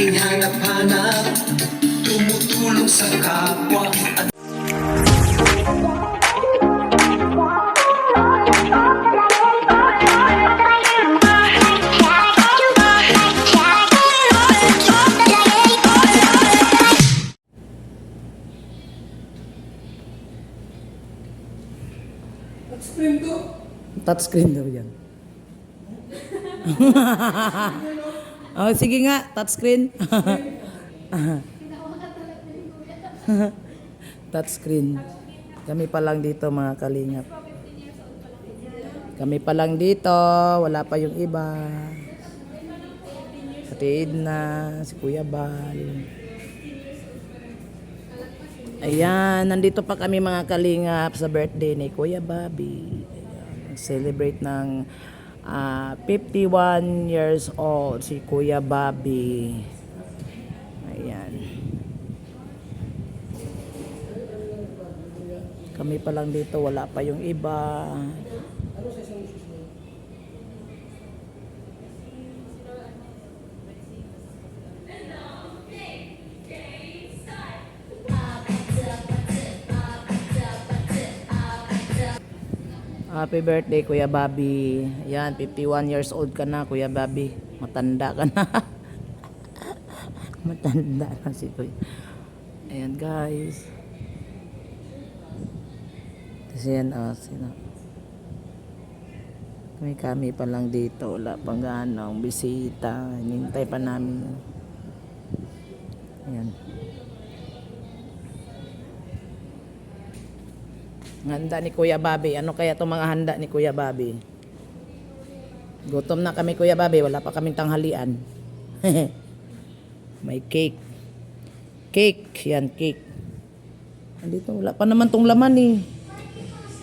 aking hanap-hanap, tumutulong sa kapwa at Touchscreen daw yan. Oh, sige nga, touchscreen. Touchscreen. Kami pa lang dito mga kalingap. Kami pa lang dito, wala pa yung iba. Katiid na, si Kuya Bal. Ayan, nandito pa kami mga kalingap sa birthday ni Kuya Bobby. Celebrate ng 51 years old si Kuya Bobby. Ayan. Kami pa lang dito, wala pa yung iba. Happy birthday Kuya Bobby. Ayan, 51 years old ka na Kuya Bobby. Matanda ka na. Matanda na si Kuya. Ayan guys. Kasi yan sino. Kami pa lang dito. Wala pang ganong bisita. Hinintay pa namin. Ayan. Handa ni Kuya Bobby. Ano kaya itong mga handa ni Kuya Bobby? Gutom na kami Kuya Bobby. Wala pa kaming tanghalian. May cake. Cake. Yan, cake. Andito, wala pa naman tong laman eh.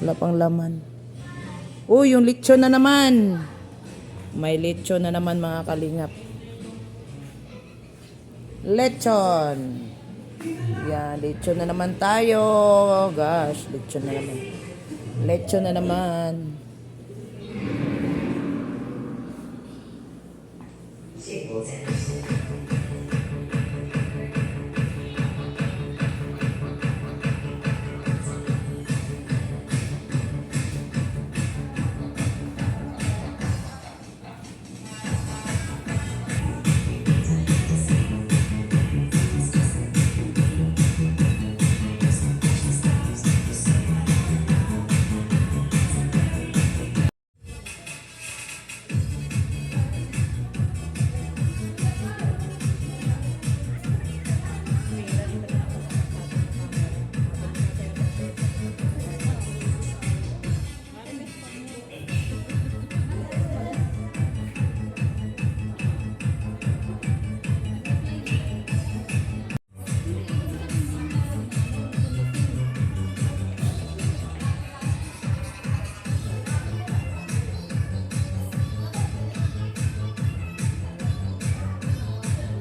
Wala pang laman. Uy, yung lechon na naman. May lechon na naman mga kalingap. Lechon. Yan, lechon na naman tayo. Gosh, lechon na naman. Lechon na naman.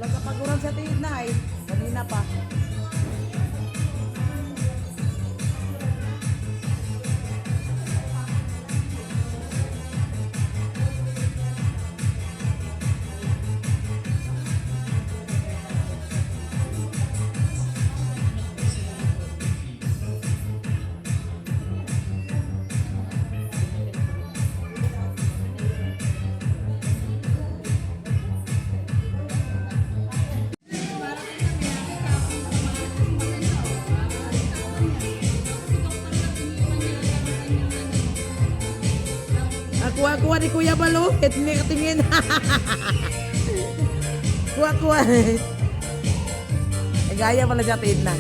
Nagkapaguran sa tiid na eh. Kanina pa. Kuha-kuha ni Kuya Balo. Hindi katingin. Kuha-kuha. Gaya pala siya tiid na.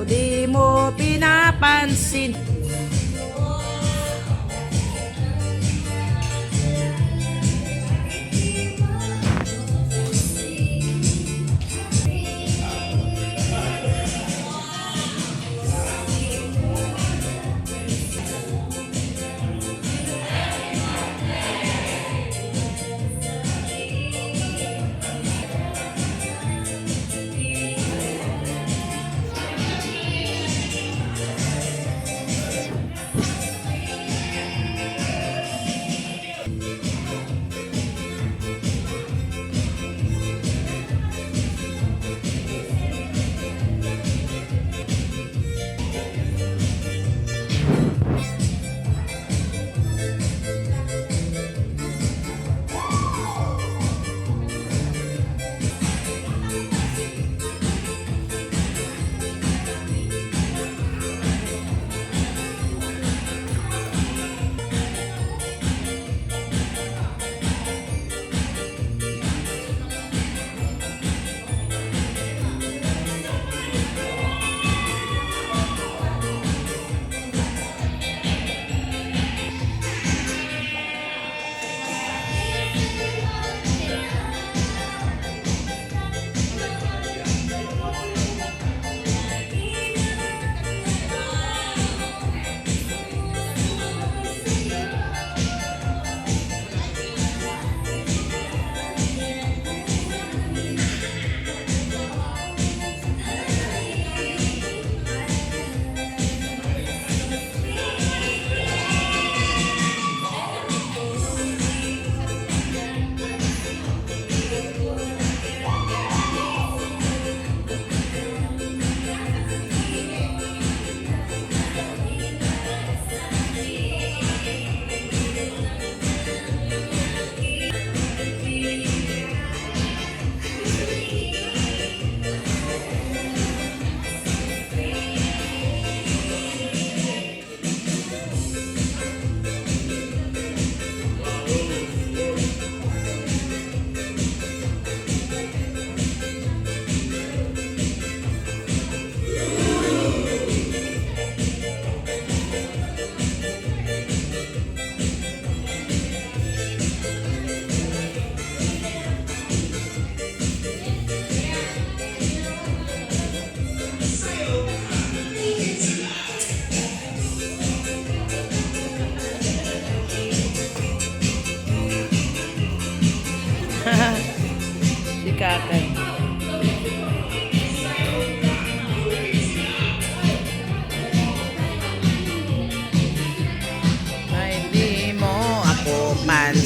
Di mo pinapansin.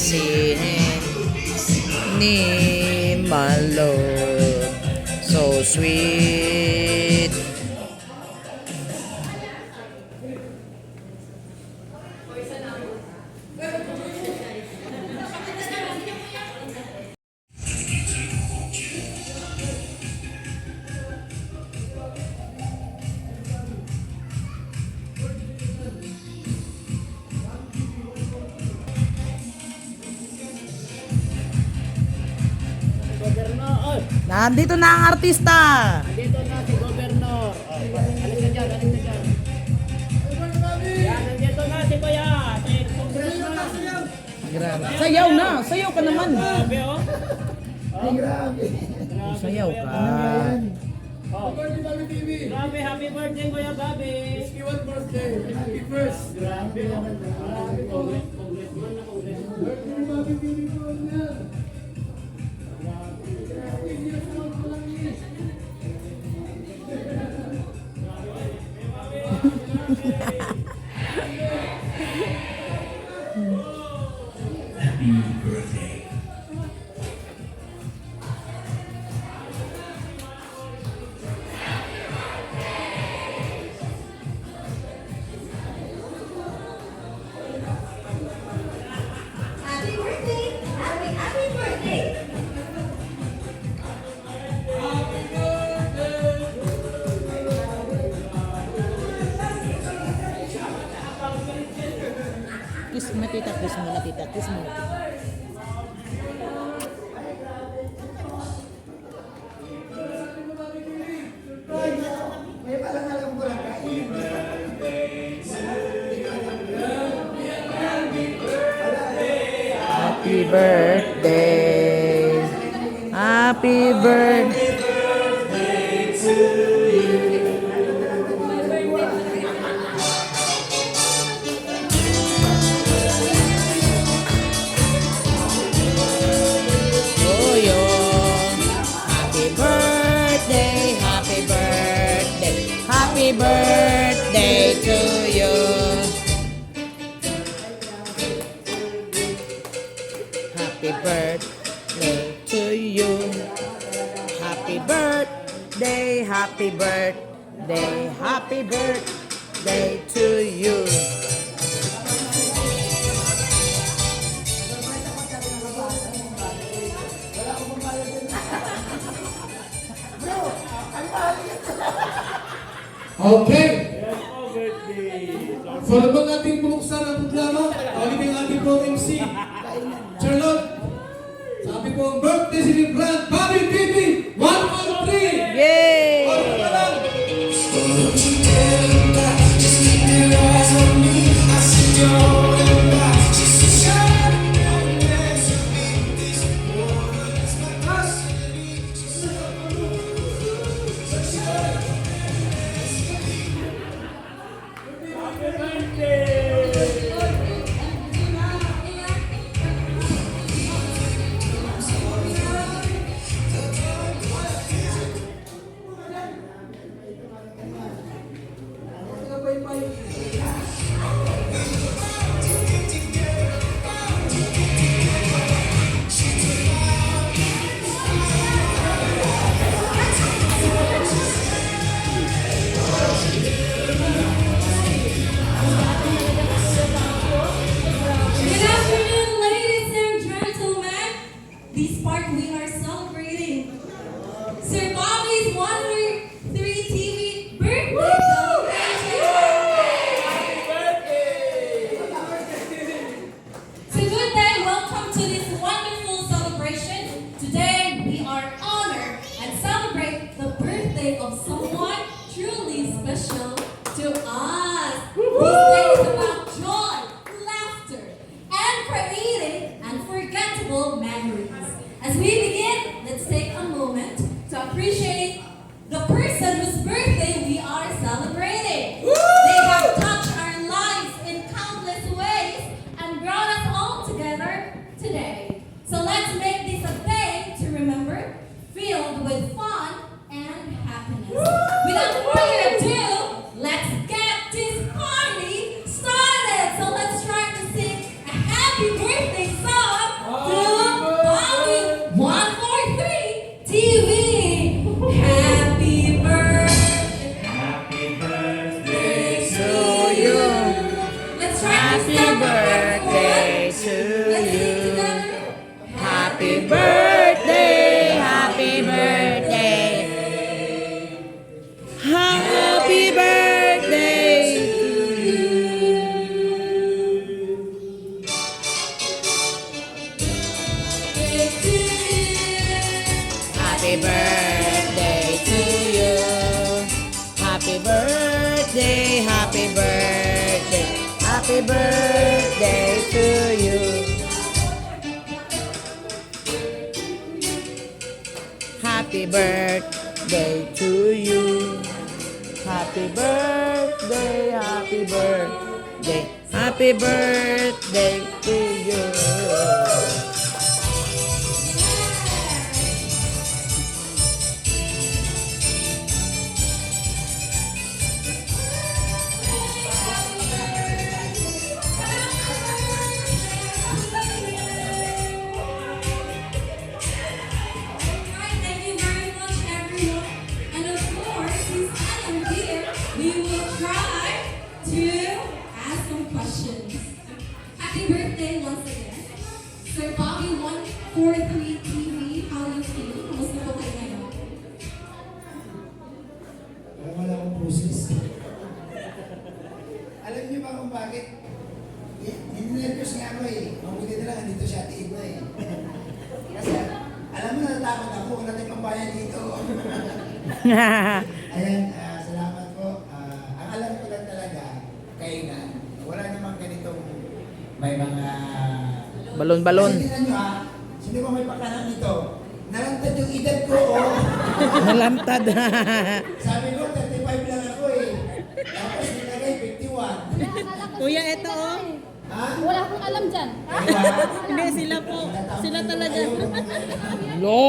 singing ni my love, so sweet. Gobernador. Nandito na ang artista. Dito na si Gobernador. Alis na dyan, alis na dyan. Yan, nandito na si Kuya. Si Congressman. Grabe. Sayaw na. Sayaw ka naman. Grabe, oh. Sayaw ka. Oh. Grabe, happy birthday, Kuya Gabi. Happy first. Grabe, oh. Grabe, congressman na congressman. Happy birthday. Happy birthday! Happy birthday! Kiss mo na tita, kiss mo na tita, kiss mo na tita. Happy birthday. Happy birthday. Oh, yun. Happy birthday, happy birthday, happy birthday to you. Happy birthday to you. Happy birthday, happy birthday, happy birthday to you. Okay. Yes, oh, birthday. So, ano bang ating bubuksan ang programa? Tawagin yung ating pro MC. Charlotte. Sabi po ang birthday celebrant, Bobby TV, 113. Yay! Ano ka lang? Good afternoon, ladies and gentlemen. This part we are celebrating Sir Bobby's 103 TV birthday celebration. So good day, welcome to this wonderful celebration. Today we are honored and celebrate the birthday of someone truly special to us. This day is about joy, laughter, and creating unforgettable memories. As we begin, let's take a moment to appreciate the person whose birthday we are celebrating. They have touched our lives in countless ways and brought us all together today. So let's make this a day to remember, filled with fun and happiness. Without further ado, let's get this party started. So let's try to sing a happy birthday song birthday to you. Happy birthday, happy birthday, happy birthday to you. Happy birthday to you. Happy birthday, happy birthday, happy birthday to you. Alright, thank you very much, everyone. And of course, since I am here, we will try to ask some questions. Happy birthday once again. Sir Bobby 143 TV, how you feel? Kamusta po kayo ngayon? Wala akong pusis. Alam niyo ba kung bakit? Ninervyos nga ako eh. Mabuti na lang, andito siya tiid na eh. Kasi, alam mo, natatakot ako. Wala tayong pambayan dito. Ayan, salamat po. Ang alam ko lang talaga, kainan. Wala namang ganitong may mga... Balon-balon. Kasi tingnan nyo sino ba may pakanan nito? Nalantad yung edad ko, oh. Nalantad. Sabi ko, 35 lang ako eh. Tapos nilagay 51. Kuya, eto oh. Ha? Wala akong alam dyan. Hindi, sila po. Sila talaga. Lo,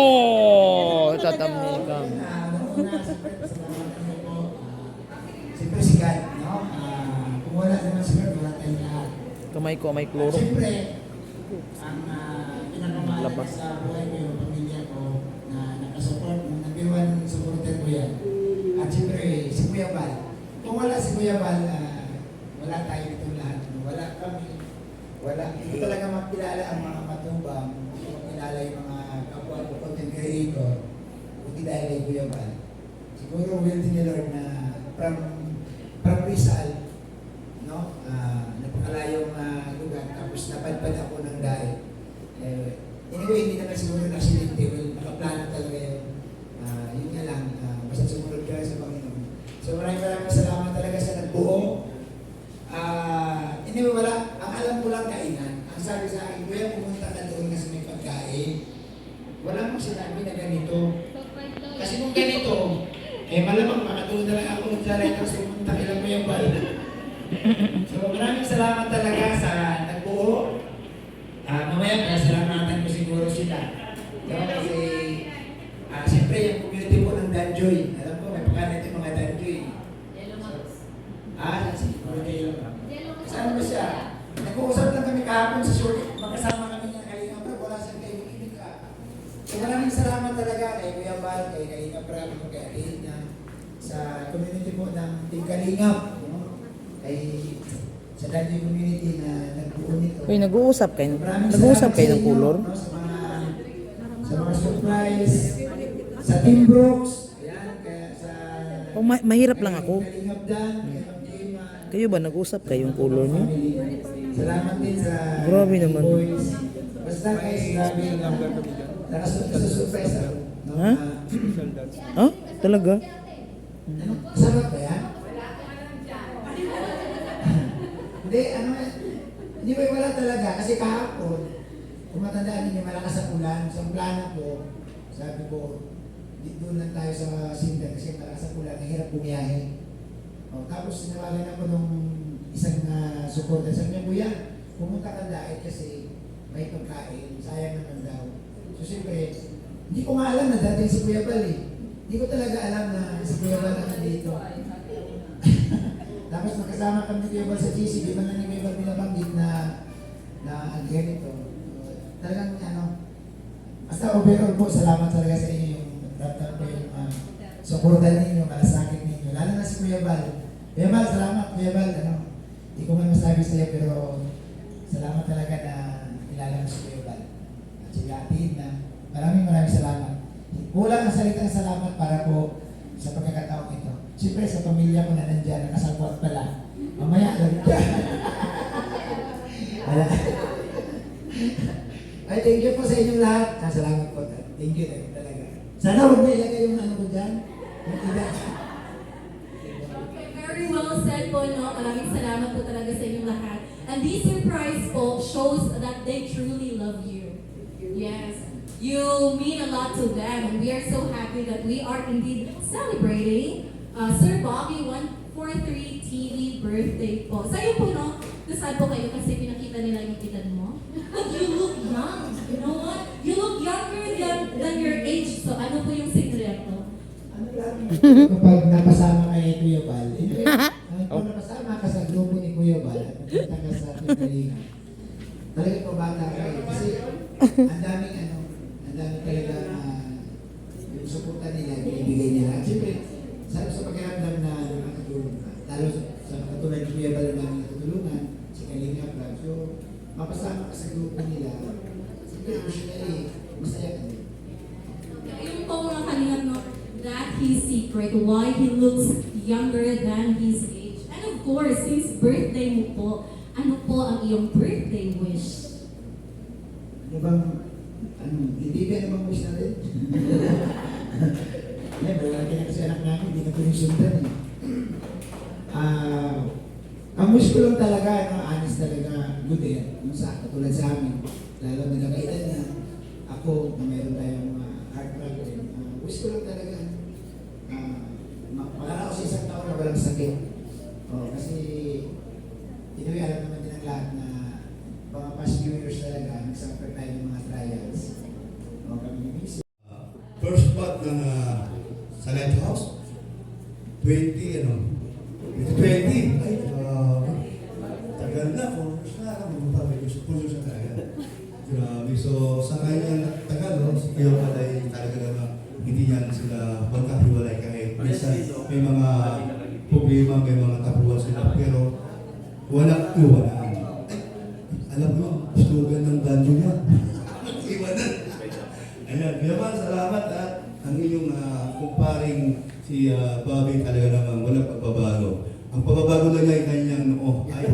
tatamni ka. Siyempre si God, no? Kung wala naman si God, wala tayong lahat. Kamay ko, may kloro. Siyempre, ang pinakamahalaga Labas. sa buhay ko, yung pamilya ko, na nakasupport, number one supporter ko yan. At siyempre, si Kuya Bal. Kung wala si Kuya Bal, wala tayo dito lahat. Wala kami. Wala. Hindi ko talaga makilala ang mga matubang. Hindi ko makilala yung mga kapwa ko content creator. Kundi dahil kay Kuya Bal. Siguro will din ni Lord na from Rizal, no? Napakalayong lugar. Tapos napadpad ako ng dahil. Anyway, hindi naman siguro na-accidente. Well, nakaplano talaga yun. Yun nga lang. Basta sumunod ka sa Panginoon. So maraming salamat talaga sa nagbuo. Anyway, wala. Ang alam ko lang kainan. Ang sabi sa akin, kuya, pumunta ka doon kasi may pagkain. Wala mong sinabi na ganito. Kasi kung ganito, malamang makatulog na lang ako nagsaray kasi pumunta kailan mo yung bal. So maraming salamat talaga sa nagbuo. Mamaya kaya salamatan ko siguro sila. Kasi siyempre yung community po ng Danjoy. Alam ko, may pagkanan yung mga Danjoy. Siguro kayo. Kasama mo siya. Nag-uusap lang kami kahapon sa short. Magkasama kami ng Kalinga Prab. Wala siyang kayo ibig ka. So maraming salamat talaga kay Kuya Bal, kay Kalinga Prab, kay Alina, sa community po ng Team Kalingap. Kay sa Danjoy community na nagbuo nito. Uy, nag-uusap kayo. Maraming Nag-uusap salamat kayo sa ng inyo, kulor. no, sa mga surprise, sa Team Brooks, ayan, kaya sa... Oh, mahirap lang ako. Kay Kalingap Dan, kay Ma'am Jema, Kayo ba nag-usap kayo yung kulor niyo? salamat din sa Grabe naman. boys. Basta guys, grabe yung nakasurprise ako. No? Ha? Ah? Talaga? Sarap ba yan? Hindi ba wala talaga. Kasi kahapon, kung matandaan ninyo, malakas ang ulan. So ang plano ko, sabi ko, doon lang tayo sa Sindan kasi malakas ang ulan, nahirap bumiyahe. Tapos sinawagan ako nung isang supporter. Sabi niya, kuya, pumunta ka dahil kasi may pagkain, sayang naman daw. So siyempre, hindi ko nga alam na dating si Kuya Bal eh. Hindi ko talaga alam na si Kuya Bal na nandito. Tapos magkasama kami ni Kuya Bal sa GC, di man na ni Kuya Bal binabanggit na ganito. Talagang basta overall po, salamat talaga sa inyo yung nagtatang ko yung supportan ninyo, kalasakit ninyo. Lalo na si Kuya Bal. Kuya Bal, salamat Kuya Bal. Hindi ko man masabi sa iyo pero salamat talaga na kilala mo si Kuya Bal. At si Atid na maraming salamat. Kulang ang salitang salamat para po sa pagkakataong ito. Siyempre sa pamilya ko na nandiyan, nakasapot pala. Mamaya lang. Ay, thank you po sa inyong lahat. Salamat po. Thank you talaga. Sana huwag na ilagay yung ano ko dyan. will mean a lot to them. And we are so happy that we are indeed celebrating Sir Bobby 143 TV birthday po. Sa'yo po, no? Nasaan po kayo kasi pinakita nila yung edad mo? But you look young. You know what? You look younger than your age. So ano po yung sikreto? Ano lang, kapag napasama ka ni Kuya Bal, kung napasama ka sa grupo ni Kuya Bal, at nakita ka sa Pindalingan, talaga pa bata ka eh. Kasi ang daming talaga yung suporta nila, binibigay nila. At siyempre, sa pakiramdam na nakakatulong ka, lalo sa katulad ni Kuya Bal na namin natutulungan, si Kalinga Vlog. So, mapasama ka sa grupo nila, siyempre, emotionally, masaya ka din. Yung po mga kanina, no, that his secret, why he looks younger than his age. And of course, since birthday mo po, ano po ang iyong birthday wish? Ano bang, hindi ka naman wish natin? Yan, malaki na kasi anak namin, hindi na po yung sundan eh. Ang wish ko lang talaga, honest talaga, good eh, yung sa katulad sa amin, lalo na nagkailan na ako, na meron tayong heart problem, wish ko lang talaga, makakala ko sa isang taon na walang sakit. Kasi, inuwi alam naman din ang lahat na mga past few years talaga, nagsuffer tayo ng mga trials. Kami ni Missy. First spot ng sa Lighthouse, 20. Ay, tagal na, 4 years na, magpapagay ko sa tayo. Grabe, so sa kanya tagal, no? Si Kuya Bal ay talaga naman hindi niya sila magkahiwalay kahit minsan may mga problema, may mga tapuan sila, pero walang iwanan. Alam mo, slogan ng banjo niya. Iwanan. Ayan, Kuya Bal, salamat at ang inyong kumparing si Bobby talaga naman walang pagbabago. Ang pagbabago lang niya ay kanyang noo. Ay.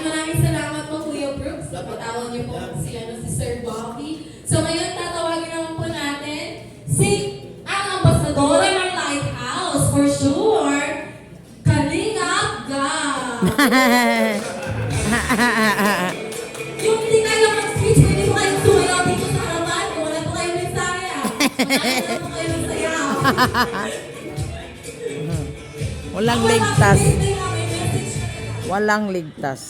Maraming salamat po, Kuya Brooks. Napatawag niyo po si Sir Bobby. So ngayon, tatawagin naman po natin ang ambasador ng Lighthouse, for sure, Kalinga Gab. Yung hindi kayo mag-speech, pwede po kayong sumayaw dito sa harapan. Kung wala po kayong mensahe, wala po kayong sayaw. Walang ligtas. Walang ligtas.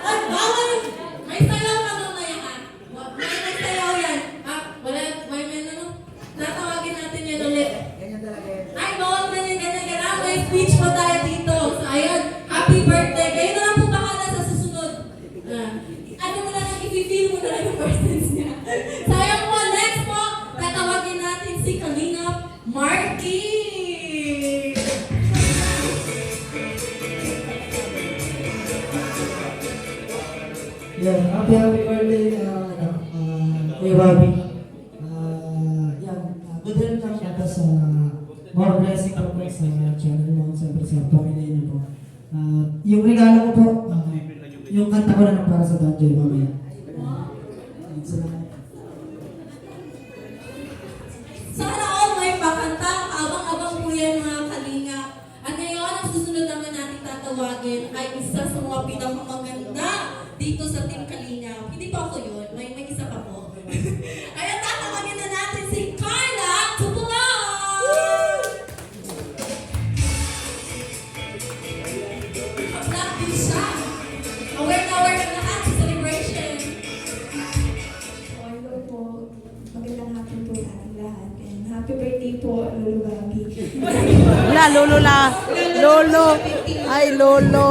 Ay, bawal! May sayaw na mamaya ha. May sayaw yan. May tatawagin natin yan ulit. Ay, bawal na yan, ganyan. May speech pa tayo dito. So, ayun, happy birthday. Kayo na lang po bahala sa susunod. Ano mo na lang, i-feel mo na lang yung presence niya. So, ayun po, next po, tatawagin natin si Kalinga Marky. Yeah, happy birthday, Kuya Bobby. Good health lang siya, tapos more blessing po sa channel mo, siyempre sa pamilya niyo po. Yung regalo ko po, yung kanta ko na lang para sa Don Joy mamaya. Salamat. Sana all may pakanta, abang-abang po yan mga kalinga. At ngayon, ang susunod naman natin tatawagin ay isa sa mga pinakamaganda dito sa Team Kalinga. Hindi pa ako yun, may isa pa po. Ayan, tatawagin na natin si Carla Tupulan! Black din siya. Aware na lahat sa celebration. Hello po. Magandang hapon po sa ating lahat. And happy birthday po, Lolo Bobby. Lolo. Ay, Lolo.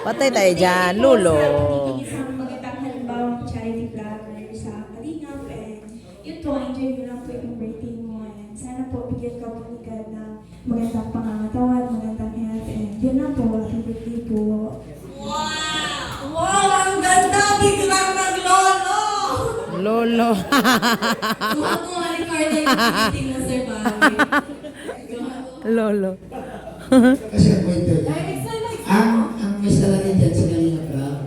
Patay tayo dyan, Lolo. Isang magandang halimbawang charity vlogger sa Kalingap. And yun po, enjoy mo lang po yung birthday mo. And sana po bigyan ka po ni God ng magandang pangangatawan, magandang health. And yun na po, happy birthday po. Wow! Wow! Ang ganda! Biglang naglolo! Lolo. Kumuha ka birthday mo meeting mo, Sir Bobby. Lolo. Kasi ang point doon. I'm excited. Ang miss talaga dyan sa Kalinga Prab.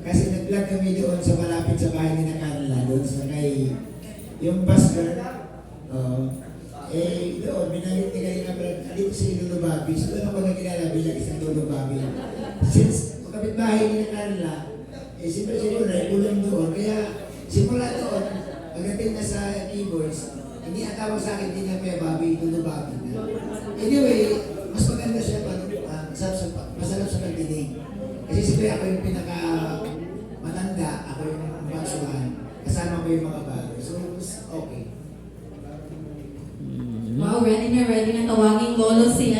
Kasi nag-vlog kami doon sa malapit sa bahay ni na Carla, doon sa kay yung busker. Doon, binalit ni Kalinga Prab, dito si Lolo Bobby. So doon ako nagkilala bilang isang Lolo Bobby. Since kapitbahay ni na Carla, siyempre si Lolo ay ulam doon. Kaya simula doon, pagdating na sa keyboards, hindi ang tawag sa akin, hindi na Kuya Bobby, Lolo Bobby na. Anyway, mas maganda siya pa, masarap sa pagdinig. Kasi siyempre ako yung pinaka matanda, ako yung baksuhan, kasama ko yung mga bago. So, mas okay. Wow, ready na tawagin lolo si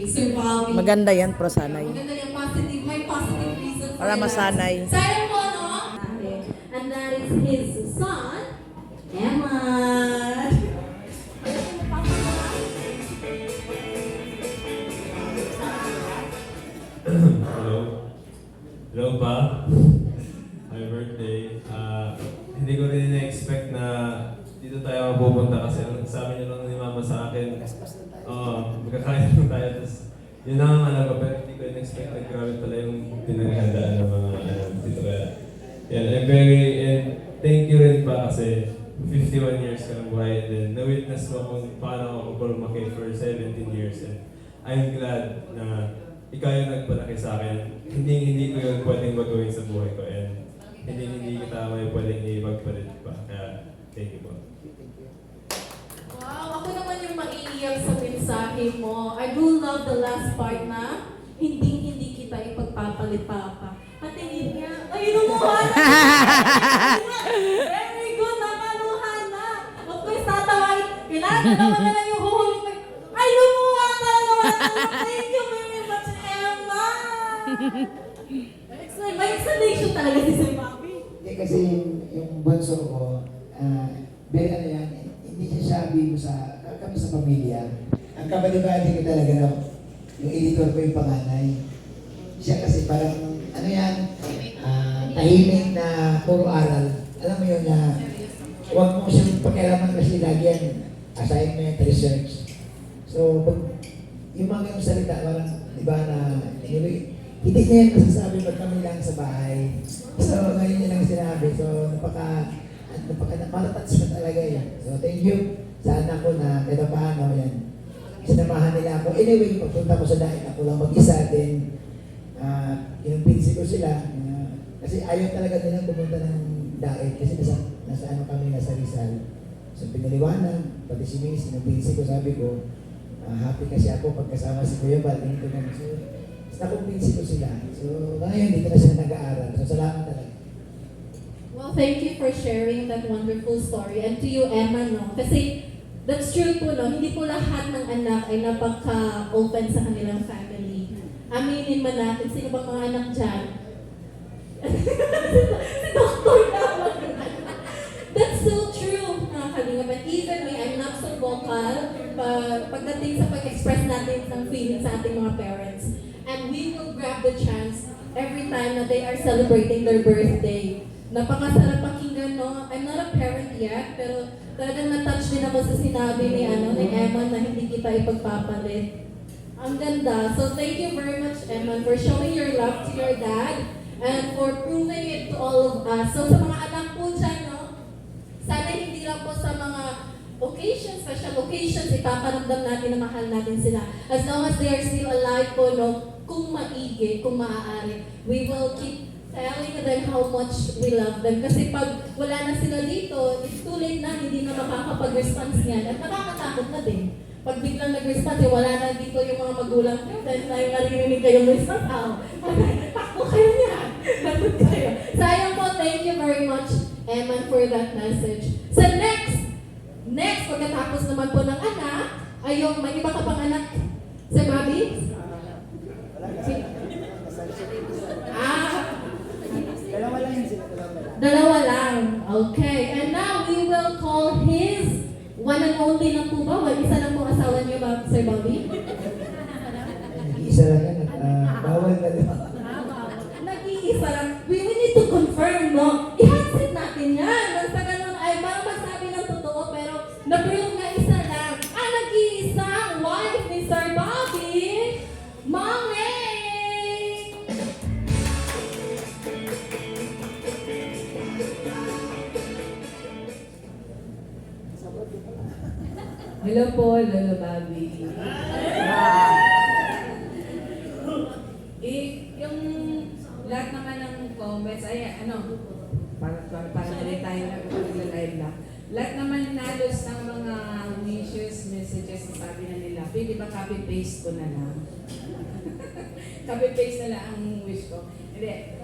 Sir Bobby. Maganda yan, pro sanay. Maganda yung positive, may positive reason for Para that. masanay. Sayang po, no? And that is his son, Emma. Hello. Hello pa. Happy birthday. Hindi ko rin na-expect na dito tayo mapupunta kasi ang sabi niyo lang ni Mama sa akin, magkakain lang tayo. Tapos yun lang ang alam ko, pero hindi ko na-expect na grabe pala yung pinaghandaan ng mga dito kaya. And thank you rin pa kasi 51 years ka ng buhay and then na-witness mo kung paano ako lumaki for 17 years and I'm glad na ikaw yung nagpalaki sa akin. Hindi ko yun pwedeng baguhin sa buhay ko and hindi kita may pwedeng ibagpalit pa. Kaya thank you po. Wow, ako naman yung maiiyak sa mensahe mo. I do love the last part na hindi kita ipagpapalit, Papa. Patingin niya. Ay, lumuha na! Very good, nakaluhan na. Of course, tatawag. Kailangan na naman na yung huhuling. Ay, lumuha na naman! Thank you very much, Emma! May explanation talaga si Sir Bobby. Hindi kasi yung bunso ko, very ano yan, hindi siya sabi mo sa, kami sa pamilya. Ang kabali-bali ko talaga no, yung editor ko yung panganay. Siya kasi parang, ano yan, tahimik na puro aral. Alam mo yun na, huwag mo siyang pakialaman kasi lagi yan, assignment, research. So, pag, yung mga ganong salita, parang, di ba na, anyway, hindi niya yan masasabi pag kami lang sa bahay. So, ngayon niya lang sinabi. So, napaka-touch na talaga yan. So, thank you sa anak ko na kahit paano yan. Sinamahan nila ako. Anyway, pagpunta ko sa dahil ako lang mag-isa din. Inumpinsi ko sila. Kasi ayaw talaga nilang pumunta ng dahil. Kasi nasa ano kami, nasa Rizal. So, pinaliwanag. Pati si Miss, inumpinsi ko, sabi ko, happy kasi ako pagkasama si Kuya Bal. Ganito na. So, nakumpinsi ko sila. So, ngayon, dito na sila nag-aaral. So, salamat talaga. Well, thank you for sharing that wonderful story. And to you, Emma, no? Kasi that's true po, no? Hindi po lahat ng anak ay napaka-open sa kanilang family. Aminin man natin, sino bang mga anak dyan? Si Dr. naman. That's so true, mga kalinga. But even when I'm not so vocal, pagdating sa pag-express natin ng feelings sa ating mga parents, and we will grab the chance every time na they are celebrating their birthday. Napakasarap pakinggan, no? I'm not a parent yet, pero talagang na-touch din ako sa sinabi ni Emma na hindi kita ipagpapalit. Ang ganda. So thank you very much, Emma, for showing your love to your dad and for proving it to all of us. So sa mga anak po dyan, no? Sana hindi lang po sa mga occasions, special occasions, ipaparamdam natin na mahal natin sila. As long as they are still alive po, no? Kung maigi, kung maaari, we will keep telling them how much we love them. Kasi pag wala na sila dito, it's too late na, hindi na makakapag-response niyan. At nakakatakot na din. Pag biglang nag-response, wala na dito yung mga magulang nyo, dahil tayo narinig kayong response, takbo kayo niya. Nandun kayo. Sayang po, thank you very much, Emma, for that message. So next, pagkatapos naman po ng anak, ay yung, may iba ka pang anak, si Bobby? Dalawa lang. Okay. And now we will call his one and only lang po ba? Isa lang po asawa niyo ba, Sir Bobby? Isa lang yan. Bawal na lang. Nag-iisa lang. We need to confirm, no? I-handset natin yan. Nang sa ganun ay parang magsabi ng totoo pero Hello po, Lolo Bobby. Yung lahat naman ng comments, ay para rin tayo nag-live lang. Lahat naman nalos ng mga wishes, messages na sabi na nila, pwede ba copy-paste ko na lang? Copy-paste na lang ang wish ko. Hindi,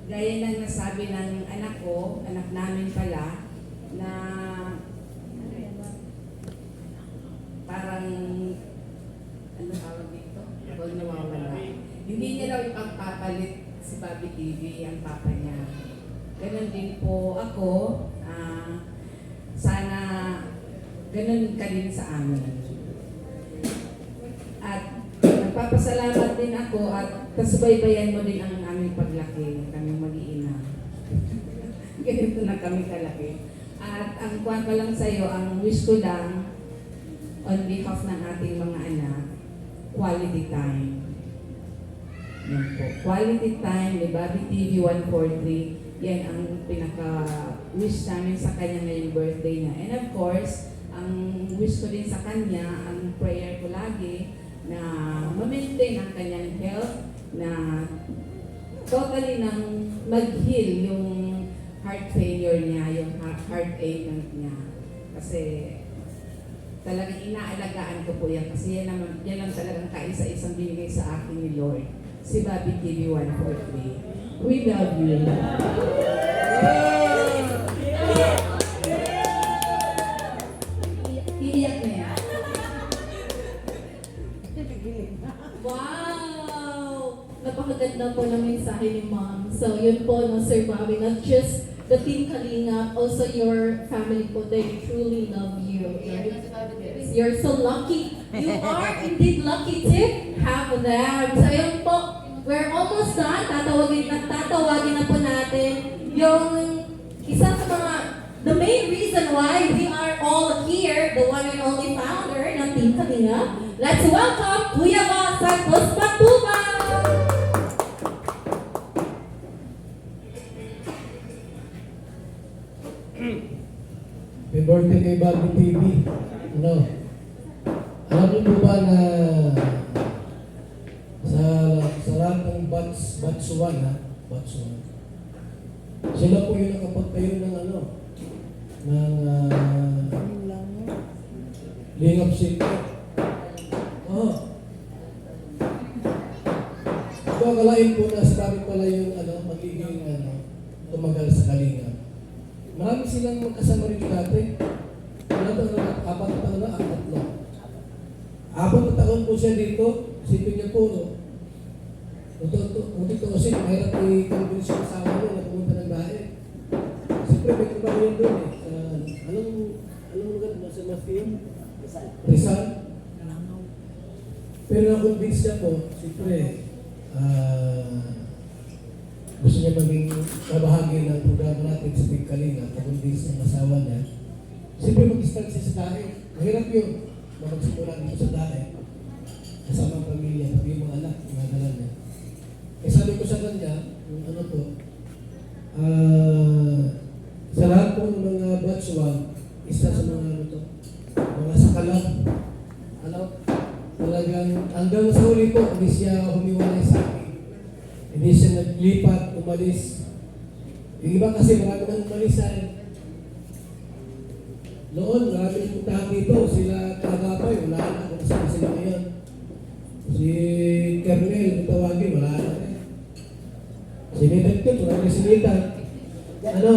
gaya ng nasabi ng anak ko, anak namin pala, na parang, ano tawag dito? Huwag nawawala. Hindi niya daw ipagpapalit si Bobby TV, ang papa niya. Ganon din po ako, sana ganon ka din sa amin. At nagpapasalamat din ako at kasubaybayan mo din ang aming paglaki, kaming mag-iina. Ganito na kami kalaki. At ang kuwan ko lang sa'yo, ang wish ko lang, on behalf ng ating mga anak, quality time. Yan po. Quality time ni Bobby TV 143. Yan ang pinaka-wish namin sa kanya ngayong birthday niya. And of course, ang wish ko din sa kanya, ang prayer ko lagi, na ma-maintain ang kanyang health, na totally nang mag-heal yung heart failure niya, yung heartache niya. Kasi talagang inaalagaan ko po yan. Kasi yan lang talagang kaisa-isang binigay sa akin ni Lord. Si Bobby TV 143. We love you. Iiyak na yan. Wow! Napakaganda po ng mensahe ni Mom. So, yun po, no, Sir Bobby, not just the Team Kalinga, also your family po, they truly love you. Right? You're so lucky. You are indeed lucky to have them. So, yun po, we're almost done. Tatawagin na po natin yung isa sa mga, the main reason why we are all here, the one and only founder ng Team Kalinga. Let's welcome Kuya Von Santos Patubang! Happy birthday kay Bobby TV. Ano? Alam niyo po ba na sa lahat ng batch 1 ha? Batch 1. Sila po yung nakapagtayo ng ano? Ng Lingap City. Oh. So, akalain po na sa Bobby pala yung magiging tumagal sa Kalinga. Marami silang magkasama rin dati. Apat na taon na, apat na taon po siya dito. Sipin niya po, no? Kung dito kasi, mahirap i-convince yung kasama niya na pumunta ng bahay. Siyempre, may trabaho yun doon eh. Anong lugar? Nasa Matthew? Rizal? Pero na-convince niya po, siyempre, gusto niya maging kabahagi ng programa natin sa Big Kalinga, na-convince ng asawa niya. Siyempre, mag-start siya sa dahi. Mahirap yun. Magsimula dito sa dahi. Kasama ang pamilya, pati yung mga anak, mga dala niya. Eh sabi ko sa kanya, sa lahat po ng mga batch 1, isa sa mga sakalang, talagang hanggang sa huli po, hindi siya humiwalay sa akin. Hindi siya naglipat, umalis. Yung iba kasi marami nang umalis sa noon, marami nang puntahan dito, sila Kagapay, wala na, kung saan sila ngayon. Si Kernel, kung tawagin, wala na. Si Medentip, wala na si Nita. Ano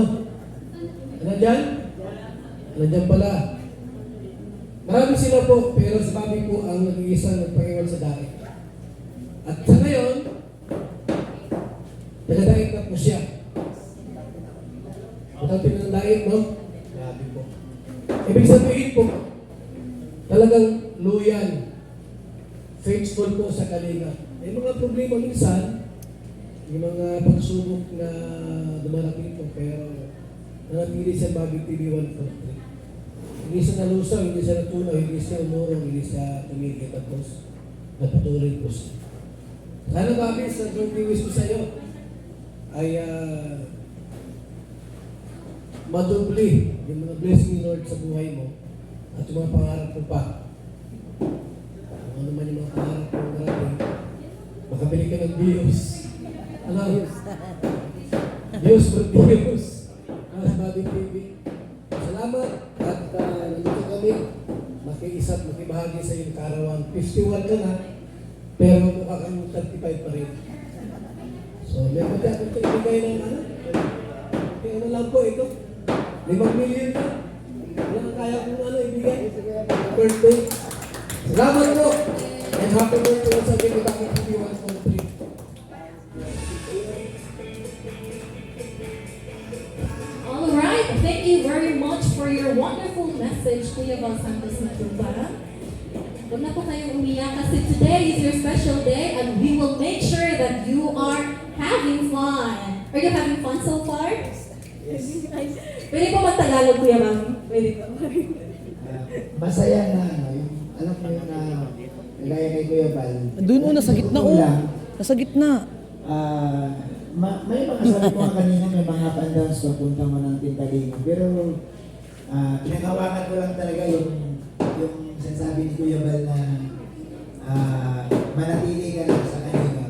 dyan? Ano dyan pala? Marami sila po, pero si Bobby po ang nag-iisang nagpakiwan sa daig. At sa ngayon, taga-daig na po siya. Matapin na ng daig, no? Grabe po. Ibig sabihin po, talagang loyal, faithful po sa Kalinga. May mga problema minsan, yung mga pagsubok na dumarating po, pero nanatili sa Bobby TV 143. Hindi siya nalusaw, hindi siya natunaw, hindi siya umurong, hindi siya tumigil, tapos napatuloy po siya. Sana Bobby, sa birthday wish ko sa iyo ay madubli yung mga blessing ni Lord sa buhay mo at yung mga pangarap ko pa. Kung ano man yung mga pangarap ko darating, makabili ka ng views. Ano? Views for views. Mas Bobby TV. Salamat at nandito kami makiisa at makibahagi sa iyong karawan. 51 ka na, pero mukha kang 35 pa rin. So, may pati akong ibigay ng ano? Okay, ano lang po ito? 5 million na. Wala kang kaya kung ano ibigay. Birthday. Salamat po. And happy birthday once again to Bobby TV 143. All right, thank you very much for your wonderful message, Kuya Val Santos Matuba. Huwag na po kayong umiyak kasi today is your special day and we will make sure that you are having fun. Are you having fun so far? Yes. Pwede po mag-Tagalog, Kuya Val? Pwede po. Masaya na, ano, yung, alam mo yung gaya kay Kuya Val. Doon o, nasa gitna o. Nasa gitna. May mga sabi ko nga kanina, may mga up and downs papunta mo ng Tintalingan. Pero pinagawakan ko lang talaga yung sinasabi ni Kuya Val na manatili ka lang sa kanina.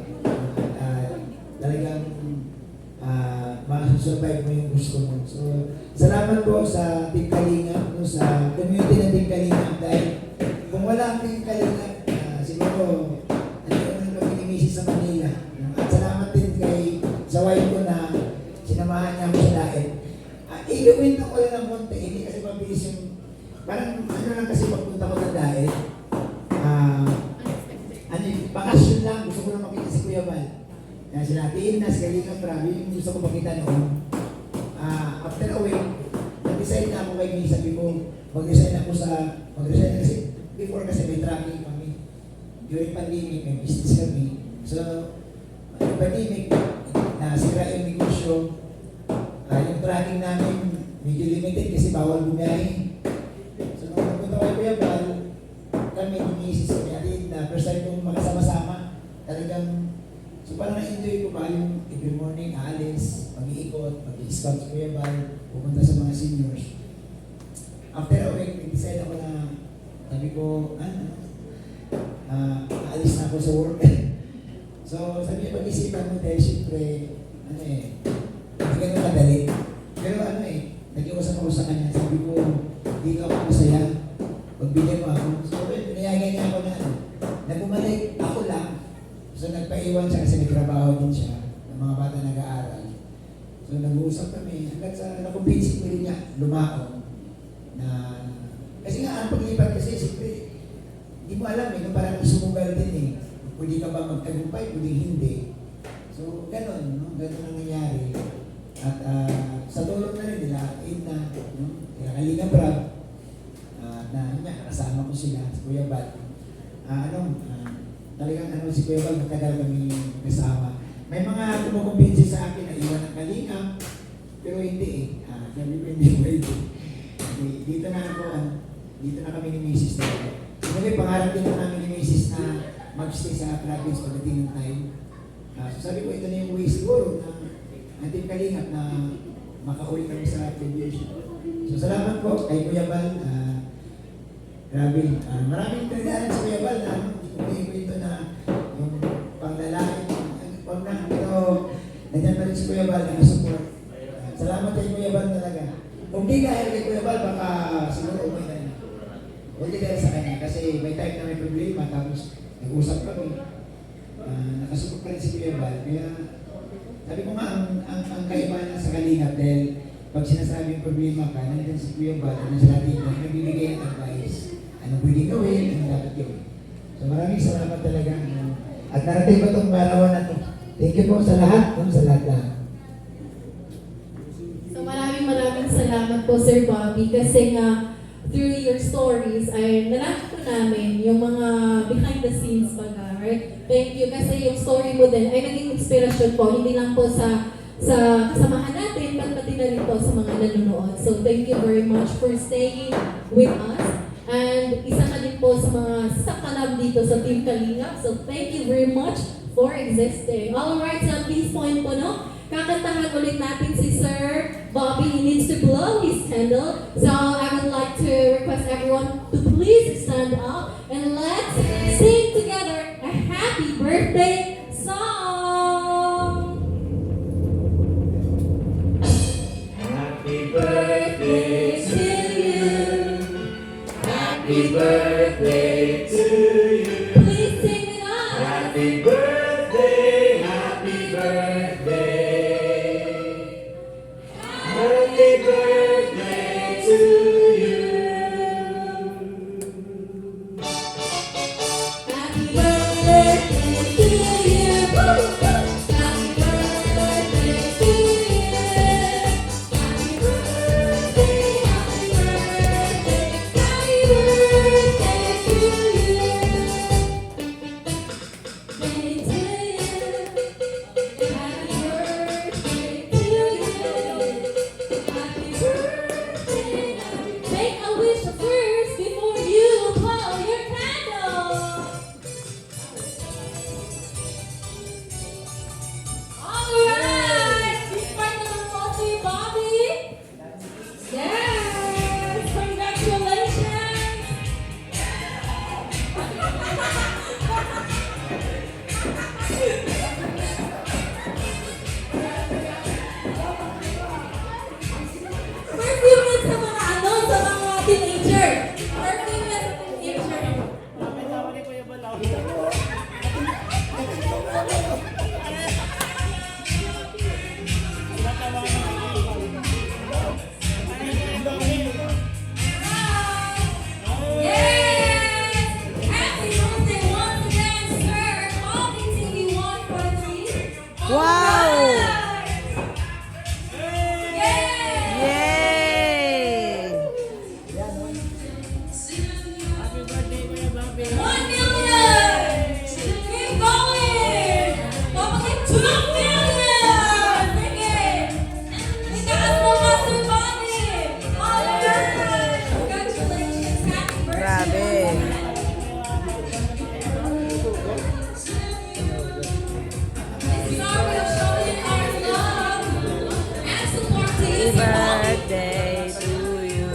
Talagang masusurvive mo yung gusto mo. So, salamat po sa Tintalingan, no, sa community ng Tintalingan. Dahil kung wala ang Tintalingan, siguro nandito na kami ni Mrs. sa Manila. At salamat din kay sa wife ko na sinamahan niya ako sa diet. Iluwin ko lang ng konti, hindi kasi mabilis yung, parang ano lang kasi pagpunta ko sa diet. Bakasyon lang, gusto ko lang makita si Kuya Val. Kaya sinatiin na, si Kalinga Prab, yung gusto ko makita noon. After a week, nag-decide na ako kay May, sabi ko, mag-resign kasi, before kasi may tracking kami. During pandemic, may business kami. So, yung pandemic, nasira yung negosyo. Yung tracking namin, medyo limited kasi bawal bumiyahe. So, nung nagpunta ko Kuya Val, kami ni Mrs. na first time kong makasama-sama. Talagang, so parang na-enjoy ko ba yung every morning, aalis, mag-iikot, mag-i-scout sa Kuya Val, pupunta sa mga seniors. After a week, nag-decide ako na, sabi ko, aalis na ako sa work. So, sabi niya, pag-isipan mo dahil siyempre, hindi ganun kadali. Pero nag-iusap ako sa kanya, sabi ko, hindi ka ako masaya, pagbigyan mo ako. So, pinayagan niya ako na bumalik ako lang. So, nagpaiwan siya kasi may trabaho din siya ng mga bata nag-aaral. So, nag-uusap kami, hanggang sa nakumbinsin ko rin niya, lumako. Kasi nga, ang paglipat kasi, siyempre, hindi mo alam parang isumugal din Pwede ka ba magtagumpay, pwede hindi. So, ganun, no? Ganun ang nangyari. At sa tulong na rin nila, kaya Kalinga Prab, kasama ko sila, si Kuya Val. Talagang si Kuya Val, matagal kami kasama. May mga kumukumbinsi sa akin na iwan ng Kalinga, pero hindi sabi ko hindi pwede. Dito na kami ni Mrs. Siyempre, pangarap din namin ni Mrs. na mag-stay sa province pagdating ng time. So sabi ko, ito na yung way siguro na natin Kalingap na makauwi kami sa aviation. So salamat po kay Kuya Val. Grabe, maraming kailangan sa Kuya Val na hindi ko ito na yung panglalaki. Pero nandiyan pa rin si Kuya Val na support. Salamat kay Kuya Val talaga. Kung di dahil kay Kuya Val, baka siguro umay na rin. Hindi dahil sa kanya kasi may time na may problema tapos nag-usap kami. Nakasupport pa rin si Kuya Val. Kaya sabi ko nga ang kaibahan sa Kalingap dahil pag sinasabi yung problema ka, nandiyan si Kuya Val, nandiyan sa atin, nagbibigay ng advice. Anong pwede gawin, anong dapat gawin. So maraming salamat talaga. At narating ko itong parawan na ito. Thank you po sa lahat. Sa lahat. So maraming salamat po Sir Bobby kasi nga through your stories ay nalaman ko namin yung mga behind the scenes baga, right? Thank you kasi yung story mo din ay naging inspirasyon po, hindi lang po sa kasamahan natin, pati na rin po sa mga nanonood. So thank you very much for staying with us. And isa ka din po sa mga sakalab dito sa Team Kalingap. So thank you very much for existing. Alright, so at this point po, no? Kakantahan ulit natin si Sir Bobby needs to blow his candle. So I would like to request everyone to please stand up and let's sing together a happy birthday song. Happy Birthday to you. Happy birthday to you. Please sing with us. Happy birthday, happy birthday. Happy birthday to you. Happy birthday to you. Happy birthday to you. Happy birthday, happy birthday, happy birthday to you. Happy birthday to you. Happy birthday. Make a wish first before you blow your candle. Alright! Part naman po si Bobby. Yes! Congratulations! Perfume sa mga ano, sa mga teenager. Perfume sa teenager. Yes! Happy birthday once again, sir. Bobby TV1 for Wow! Yay! Yay! Happy birthday, Kuya Bobby. 1 million! Keep going! Papakit 2 million! Sige! Itaas mo, Master Bobby! Alright! Congratulations! Happy birthday! Grabe. It's sorry of showing our love and support to you, Happy Sir Bobby. birthday to you.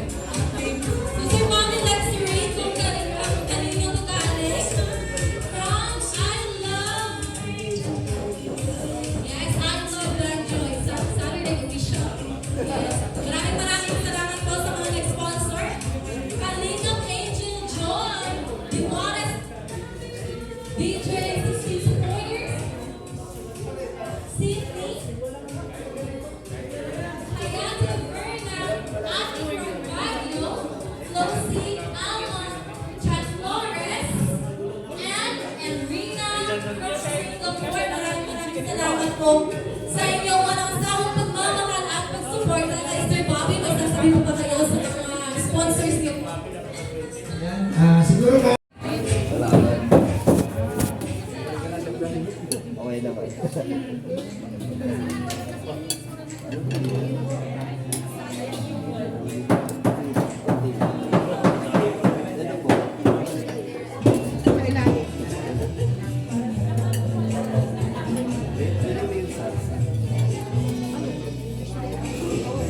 Sir Bobby, let's read kung kanino to galing. From I Love... Yes, I Love Black Joy. Sa Saturday official. Yes. Maraming salamat po sa mga nag-sponsor. Kalingap Angel Joy. The Modest DJ 60 supporters. Sydney. Hayati Verna. Ate Radio. Lucy Alon. Chad Flores. And Enrina. Maraming salamat po sa inyong walang sawang pagmamahal at pag-support kay Sir Bobby. May sasabi po ba kayo sa mga sponsors niyo po? Yan, siguro ba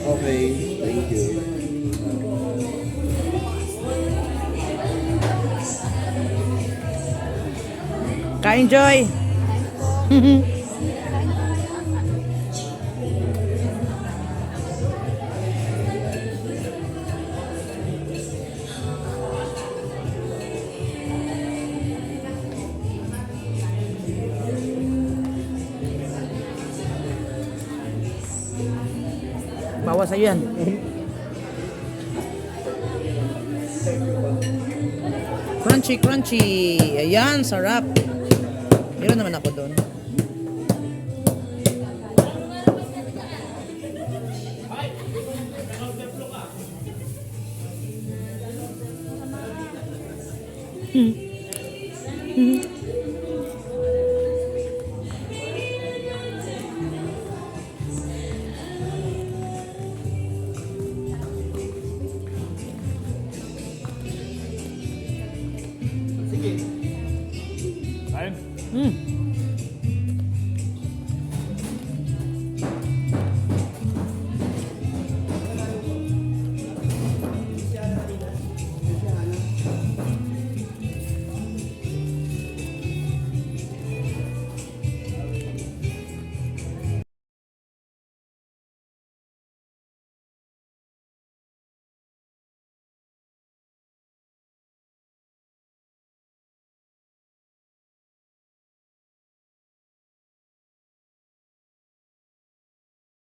Okay, thank you. Ka-enjoy. Bawa sa'yo yan. Crunchy, crunchy. Ayan, sarap. Meron naman ako doon. Mm.